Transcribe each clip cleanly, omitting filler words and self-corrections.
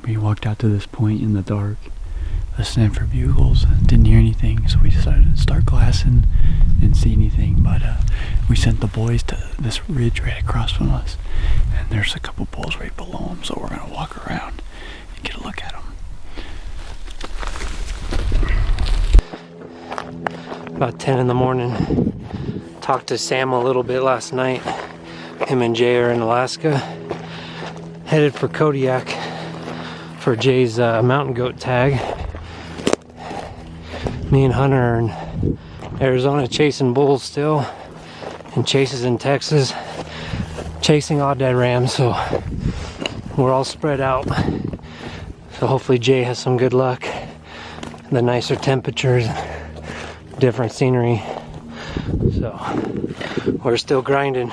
We walked out to this point in the dark, listening for bugles. Didn't hear anything, so we decided to start glassing. Didn't see anything, but we sent the boys to this ridge right across from us, and there's a couple bulls right below them, so we're gonna walk around and get a look at them. About 10 in the morning. Talked to Sam a little bit last night. Him and Jay are in Alaska. Headed for Kodiak for Jay's mountain goat tag. Me and Hunter are in Arizona chasing bulls still. And Chase is in Texas chasing aoudad rams, so we're all spread out. So hopefully Jay has some good luck. The nicer temperatures, different scenery. So we're still grinding.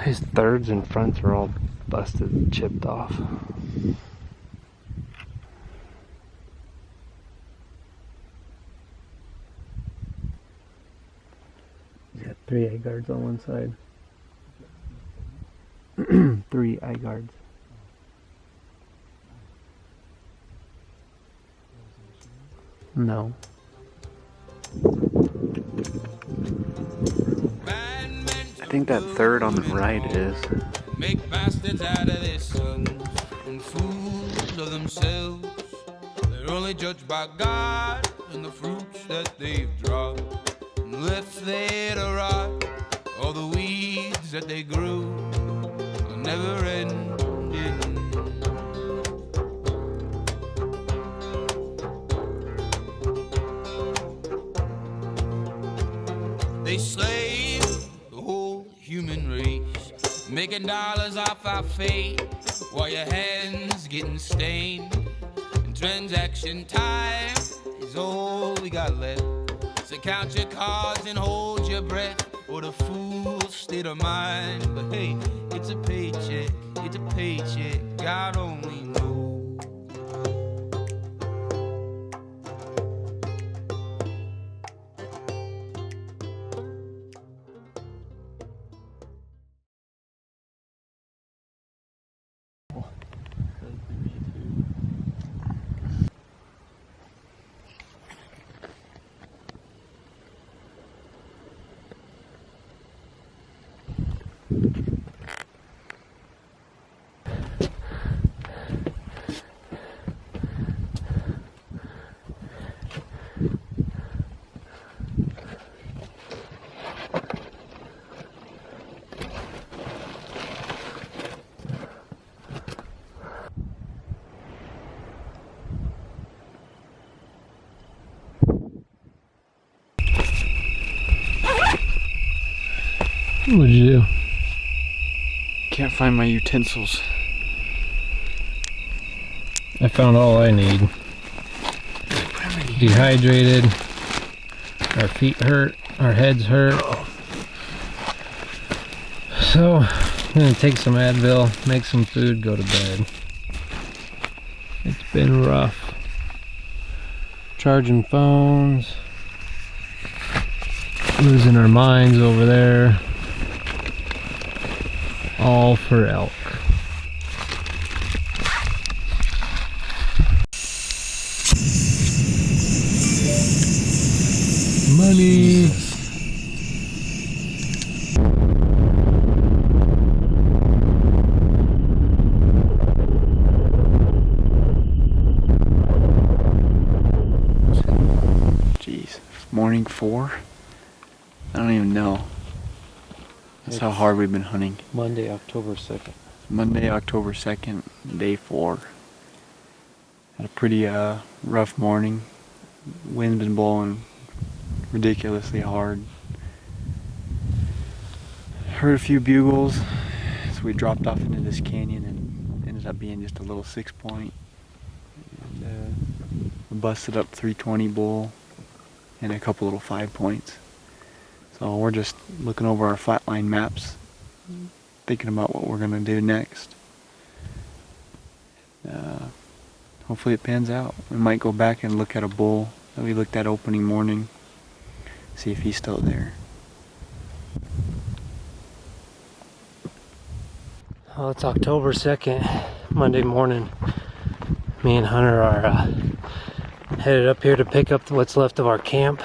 His thirds and fronts are all busted and chipped off. He's got 3 eye guards on one side. 3 eye guards. No. I think that third on the right is. Make bastards out of their sons and fools of themselves. They're only judged by God and the fruits that they've dropped and left there to rot. All the weeds that they grew are never ending. They slave the whole human race, making dollars off our fate, while your hands getting stained. And transaction time is all we got left. So count your cards and hold your breath, or the fool's state of mind. But hey, it's a paycheck, God only knows. What'd you do? Can't find my utensils. I found all I need. Dehydrated. Our feet hurt. Our heads hurt. So, I'm gonna take some Advil, make some food, go to bed. It's been rough. Charging phones. Losing our minds over there. All for elk. Money. Jeez, morning 4? I don't even know. That's how hard we've been hunting. Monday, October 2nd. Monday, October 2nd, day 4. Had a pretty rough morning. Wind's been blowing ridiculously hard. Heard a few bugles, so we dropped off into this canyon and ended up being just a little 6-point. And we busted up 320 bull and a couple little 5-points. So we're just looking over our flatline maps, thinking about what we're gonna do next. Hopefully it pans out. We might go back and look at a bull that we looked at opening morning. See if he's still there. Well, it's October 2nd, Monday morning. Me and Hunter are headed up here to pick up what's left of our camp.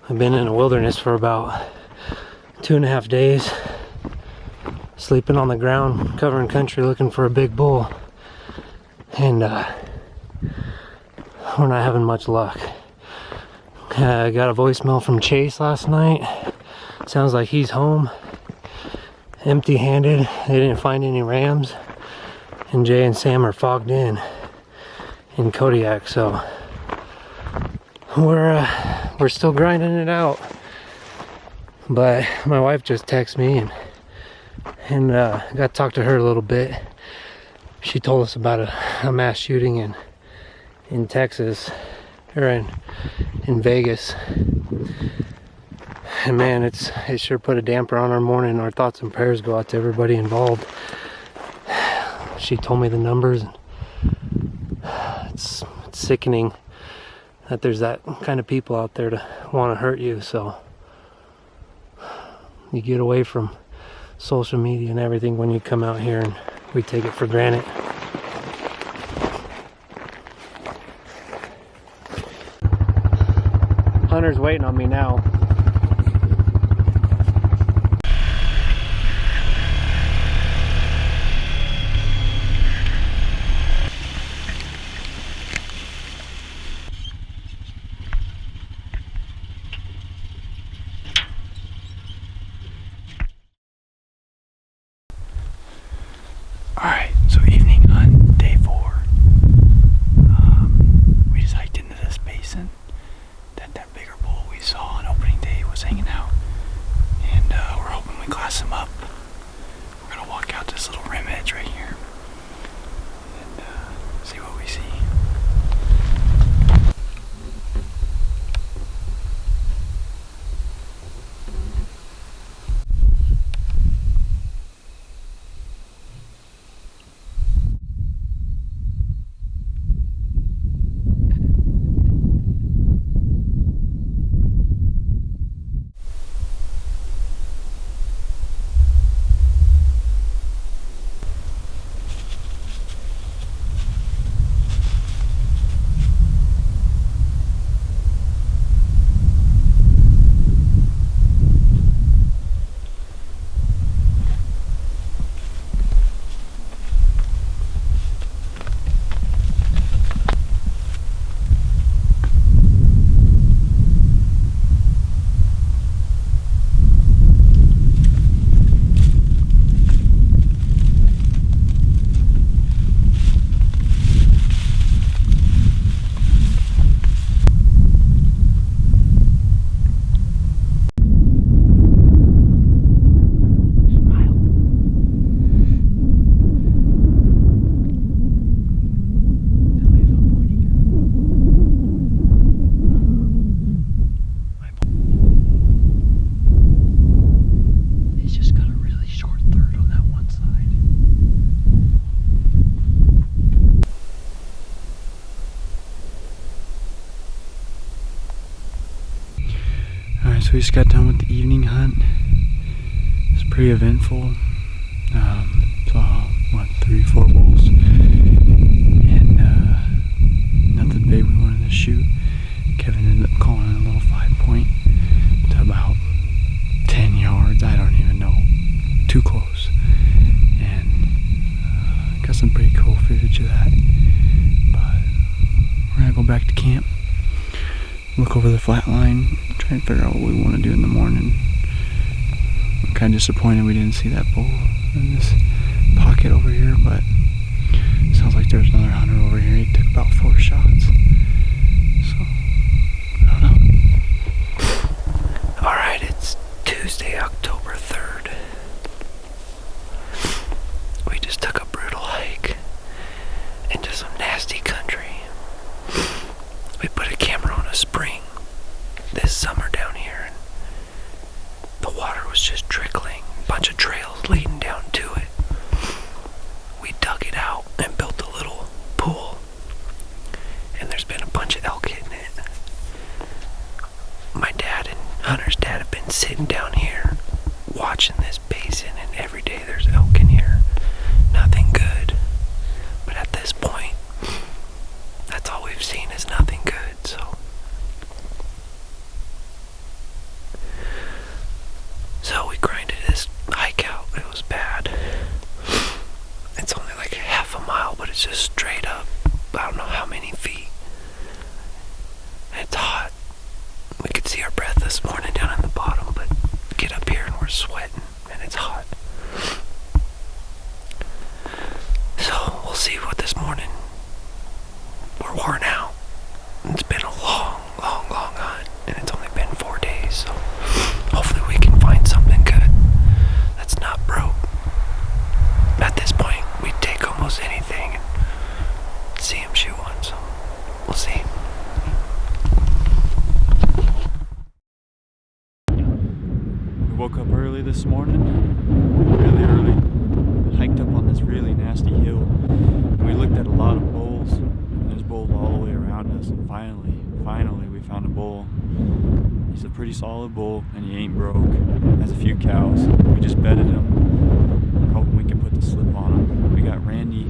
We've been in the wilderness for about 2.5 days, sleeping on the ground, covering country, looking for a big bull, and we're not having much luck. I got a voicemail from Chase last night. Sounds like he's home, empty-handed. They didn't find any rams, and Jay and Sam are fogged in Kodiak, so we're still grinding it out. But my wife just texted me and got to talk to her a little bit. She told us about a mass shooting in Texas, or in Vegas. And man, it sure put a damper on our morning. Our thoughts and prayers go out to everybody involved. She told me the numbers, and it's sickening that there's that kind of people out there to want to hurt you. So you get away from social media and everything when you come out here, and we take it for granted. Hunter's waiting on me now. Alright, so evening hunt, day 4. We just hiked into this basin that bigger bull we saw on opening day was hanging out. And we're hoping we glass him up. We're going to walk out this little rim edge right here and see what we see. So we just got done with the evening hunt. It's pretty eventful. Saw 3, 4 bulls, and nothing big we wanted to shoot. Kevin ended up calling a little 5-point to about 10 yards. I don't even know. Too close. And got some pretty cool footage of that. But we're gonna go back to camp, look over the flat line, try and figure out what we want to do in the morning. I'm kind of disappointed we didn't see that bull in this pocket over here, but it sounds like there's another hunter over here. He took about 4 shots. So, I don't know. Alright, it's Tuesday, October 3rd. We just took a brutal hike into some nasty country. We put a camera on a spring this summer down here, and the water was just trickling, a bunch of trails leading down to it. We dug it out and built a little pool, and there's been a bunch of elk hitting it. Hunter's dad have been sitting down here watching this basin, and every day there's elk in here. Nothing good. But at this point, that's all we've seen is nothing good, so. So we grinded this hike out. It was bad. It's only like half a mile, but it's just straight up. I don't know how many feet. And it's hot. We could see our breath this morning down in the bottom, but get up here and we're sweating and it's hot. So we'll see what this morning. We're worn out. It's been a long hunt, and it's only been 4 days, so hopefully we can find something good that's not broke. At this point, we'd take almost anything and see him shoot one, so we'll see. We woke up early this morning, really early, hiked up on this really nasty hill, and we looked at a lot of bulls. There's bulls all the way around us, and finally we found a bull. He's a pretty solid bull, and he ain't broke. Has a few cows. We just bedded him. We're hoping we can put the slip on him. We got Randy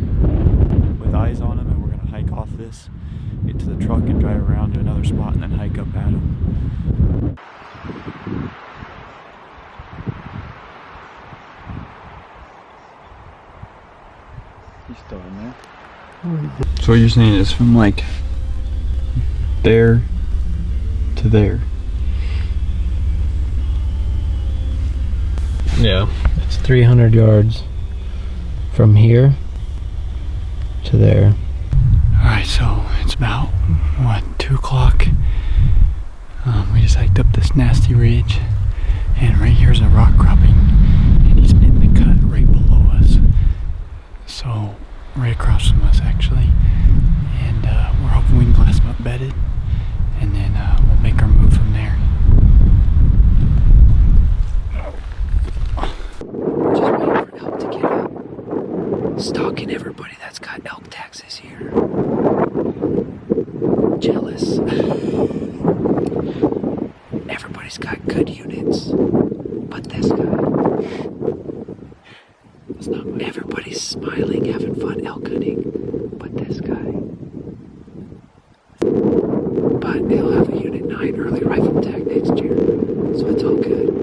with eyes on him, and we're gonna hike off this, get to the truck and drive around to another spot, and then hike up at him. He's still in there. So what you're saying is from like there to there. Yeah, it's 300 yards from here to there. Alright, so it's about, 2 o'clock. We just hiked up this nasty ridge, and right here's a rock cropping, and he's in the cut right below us. So, right across from us actually. And we're hoping we can glass him up bedded, and then we'll make our move from there. We're just waiting for elk to get up. Stalking everybody that's got elk tags this year. Jealous. Everybody's got good units, but this guy. It's not much. Everybody's smiling, having fun elk hunting, but this guy. But he'll have a Unit 9 early rifle tag next year, so it's all good.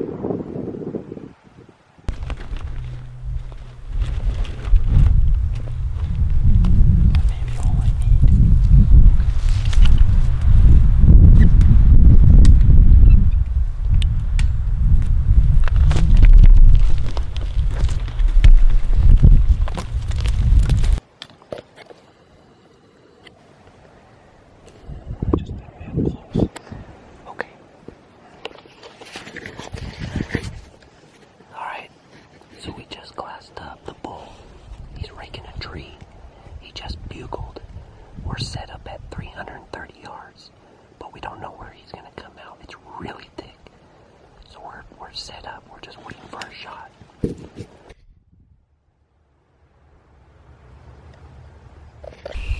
Set up. We're just waiting for a shot.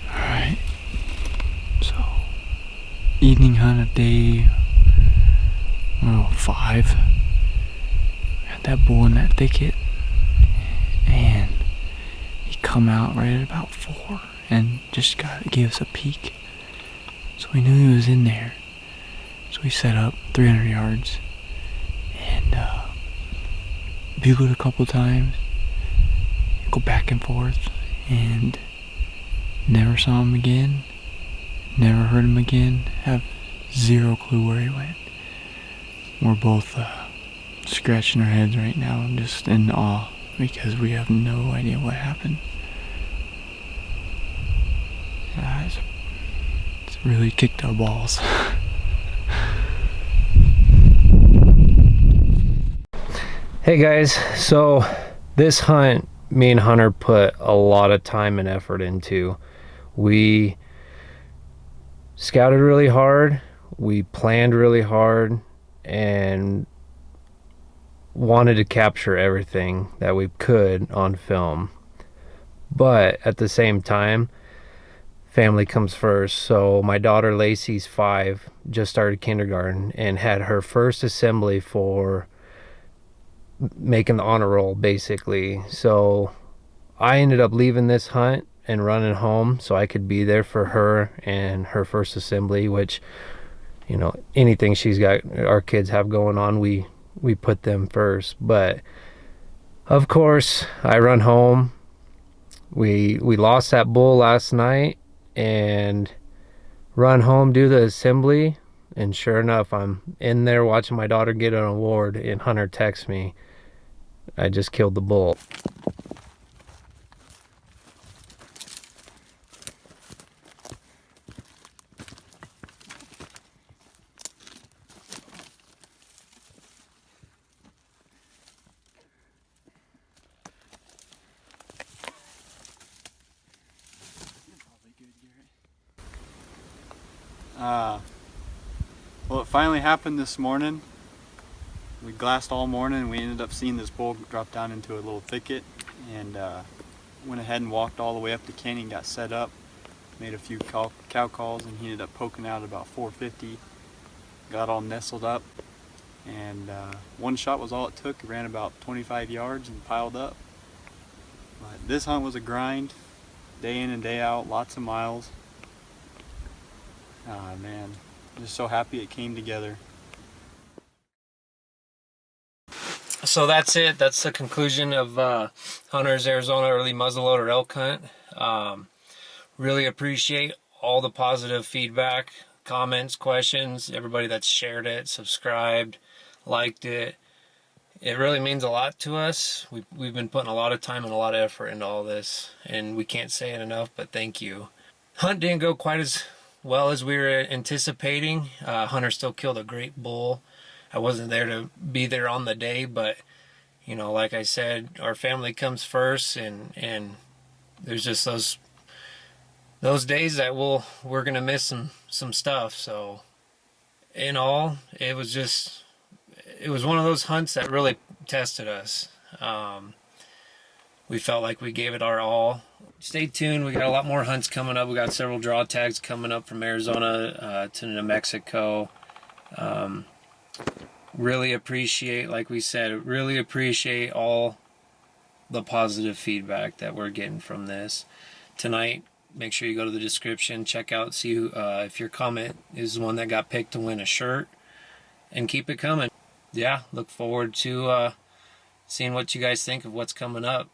Alright. So, evening hunt of day 5. Got that bull in that thicket, and he come out right at about 4 and just gave us a peek. So we knew he was in there. So we set up 300 yards. And bugled a couple times, go back and forth, and never saw him again, never heard him again, have zero clue where he went. We're both scratching our heads right now, just in awe, because we have no idea what happened. It's really kicked our balls. Hey guys, so this hunt me and Hunter put a lot of time and effort into. We scouted really hard, we planned really hard, and wanted to capture everything that we could on film. But at the same time, family comes first. So my daughter Lacey's 5, just started kindergarten, and had her first assembly for making the honor roll, basically. So I ended up leaving this hunt and running home so I could be there for her and her first assembly, which, you know, anything our kids have going on, we put them first. But of course, I run home. We lost that bull last night, and run home, do the assembly, and sure enough, I'm in there watching my daughter get an award, and Hunter texts me, I just killed the bull. Well, it finally happened this morning. We glassed all morning, and we ended up seeing this bull drop down into a little thicket, and went ahead and walked all the way up to Kenny, got set up, made a few cow calls, and he ended up poking out at about 450. Got all nestled up, and one shot was all it took. It ran about 25 yards and piled up. But this hunt was a grind, day in and day out, lots of miles. Man, I'm just so happy it came together. So that's it. That's the conclusion of Hunter's Arizona early muzzleloader elk hunt. Really appreciate all the positive feedback, comments, questions, everybody that's shared it, subscribed, liked it. It really means a lot to us. We've been putting a lot of time and a lot of effort into all this, and we can't say it enough, but thank you. Hunt didn't go quite as well as we were anticipating. Hunter still killed a great bull. I wasn't there to be there on the day, but you know, like I said, our family comes first, and there's just those days that we're gonna miss some stuff. So in all, it was one of those hunts that really tested us. We felt like we gave it our all. Stay tuned. We got a lot more hunts coming up. We got several draw tags coming up from Arizona to New Mexico. Really appreciate, like we said, really appreciate all the positive feedback that we're getting from this. Tonight, make sure you go to the description, check out, see if your comment is one that got picked to win a shirt, and keep it coming. Yeah, look forward to seeing what you guys think of what's coming up.